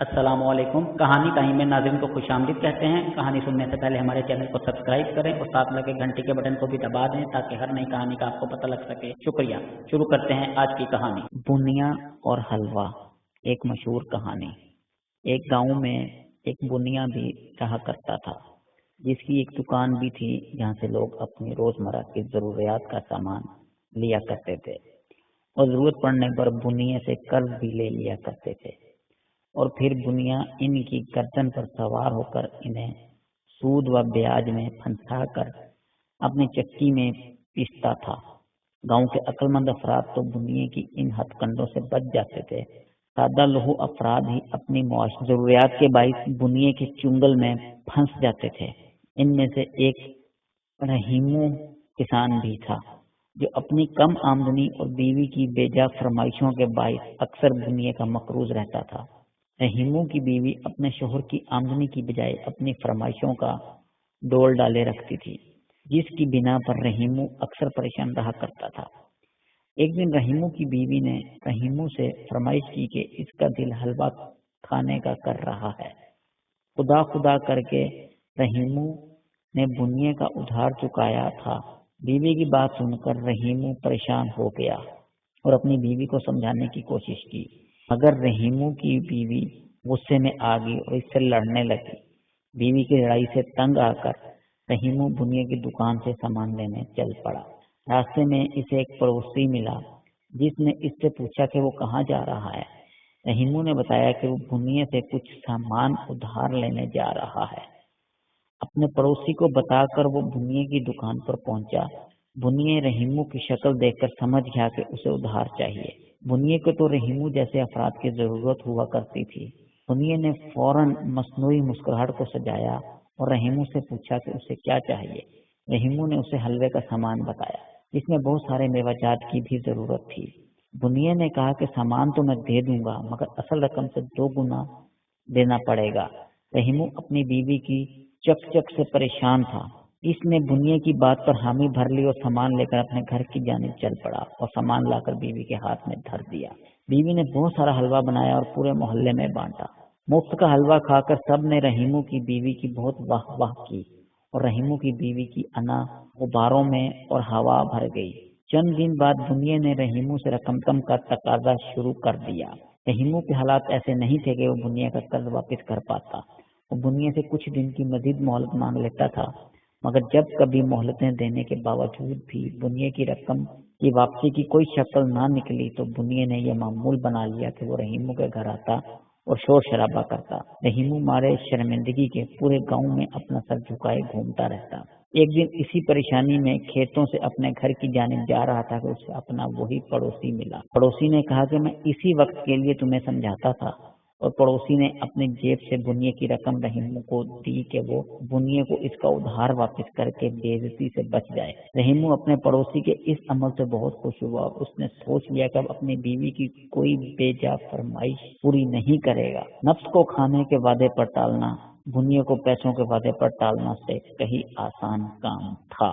अस्सलाम वालेकुम। कहानी टाइम में नाज़रीन को खुश आमदीद कहते हैं। कहानी सुनने से पहले हमारे चैनल को सब्सक्राइब करें और साथ लगे घंटी के बटन को भी दबा दें ताकि हर नई कहानी का आपको पता लग सके। शुक्रिया। शुरू करते हैं आज की कहानी। बुनिया और हलवा, एक मशहूर कहानी। एक गांव में एक बुनिया भी रहा करता था, जिसकी एक दुकान भी थी जहां से लोग अपनी रोजमर्रा की जरूरियात का सामान लिया करते थे और जरूरत पड़ने पर बुनिया से कर्ज भी ले लिया करते थे और फिर बुनिया इनकी गर्दन पर सवार होकर इन्हें सूद व ब्याज में फंसा कर अपनी चक्की में पीसता था। गांव के अक्लमंद अफराद तो बुनिया की इन हथकंडों से बच जाते थे। सादा लहू अफराद ही अपनी मुआशी जरूरियात के बाइस बुनिया के चुंगल में फंस जाते थे। इनमें से एक रहीमू किसान भी था, जो अपनी कम आमदनी और बीवी की बेजा फरमाइशों के बाइस अक्सर बुनिया का मकरूज रहता था। रहीमू की बीवी अपने शोहर की आमदनी की बजाय अपनी फरमाइशों का डोल डाले रखती थी, जिसकी बिना पर रहीमू अक्सर परेशान रहा करता था। एक दिन रहीमू की बीवी ने रहीमू से फरमाइश की कि इसका दिल हलवा खाने का कर रहा है। खुदा खुदा करके रहीमू ने बुनिया का उधार चुकाया था। बीवी की बात सुनकर रहीमू परेशान हो गया और अपनी बीवी को समझाने की कोशिश की, मगर रहीमू की बीवी गुस्से में आ गई और इससे लड़ने लगी। बीवी की लड़ाई से तंग आकर रहीमू बुनिया की दुकान से सामान लेने चल पड़ा। रास्ते में इसे एक पड़ोसी मिला, जिसने इससे पूछा कि वो कहाँ जा रहा है। रहीमू ने बताया कि वो बुनिया से कुछ सामान उधार लेने जा रहा है। अपने पड़ोसी को बताकर वो बुनिया की दुकान पर पहुंचा। बुनिया रहीमू की शक्ल देखकर समझ गया कि उसे उधार चाहिए। बुनिया को तो रहीमू जैसे अफराद की जरूरत हुआ करती थी। बुनिया ने फौरन मसनूई मुस्कुराहट को सजाया और रहीमू से पूछा कि उसे क्या चाहिए। रहीमू ने उसे हलवे का सामान बताया, जिसमें बहुत सारे मेवाजात की भी जरूरत थी। बुनिया ने कहा कि सामान तो मैं दे दूंगा, मगर असल रकम से 2 गुना देना पड़ेगा। रहीमू अपनी बीवी की चक से परेशान था। इसने बुनिया की बात पर हामी भर ली और सामान लेकर अपने घर की जानिब चल पड़ा और सामान लाकर बीवी के हाथ में धर दिया। बीवी ने बहुत सारा हलवा बनाया और पूरे मोहल्ले में बांटा। मुफ्त का हलवा खाकर सब ने रहीमू की बीवी की बहुत वाह वाह की और रहीमू की बीवी की अना गुब्बारों में और हवा भर गई। चंद दिन बाद बुनिया ने रहीमू से रकम कम का तकाजा शुरू कर दिया। रहीमू के हालात ऐसे नहीं थे कि वो बुनिया का कर्ज वापस कर पाता। वो बुनिया से कुछ दिन की मजीद मोहलत मांग लेता था, मगर जब कभी मोहलतें देने के बावजूद भी बुनिया की रकम की वापसी की कोई शक्ल ना निकली तो बुनिया ने यह मामूल बना लिया कि वो रहीमू के घर आता और शोर शराबा करता। रहीमू मारे शर्मिंदगी के पूरे गांव में अपना सर झुकाए घूमता रहता। एक दिन इसी परेशानी में खेतों से अपने घर की जानिब जा रहा था कि उसे अपना वही पड़ोसी मिला। पड़ोसी ने कहा कि मैं इसी वक्त के लिए तुम्हें समझाता था, और पड़ोसी ने अपनी जेब से बुनिया की रकम रहीमू को दी कि वो बुनिया को इसका उधार वापस करके बेइज्जती से बच जाए। रहीमू अपने पड़ोसी के इस अमल से बहुत खुश हुआ और उसने सोच लिया कि अब अपनी बीवी की कोई बेजा फरमाइश पूरी नहीं करेगा। नफ्स को खाने के वादे पर टालना बुनिया को पैसों के वादे पर टालना से कहीं आसान काम था।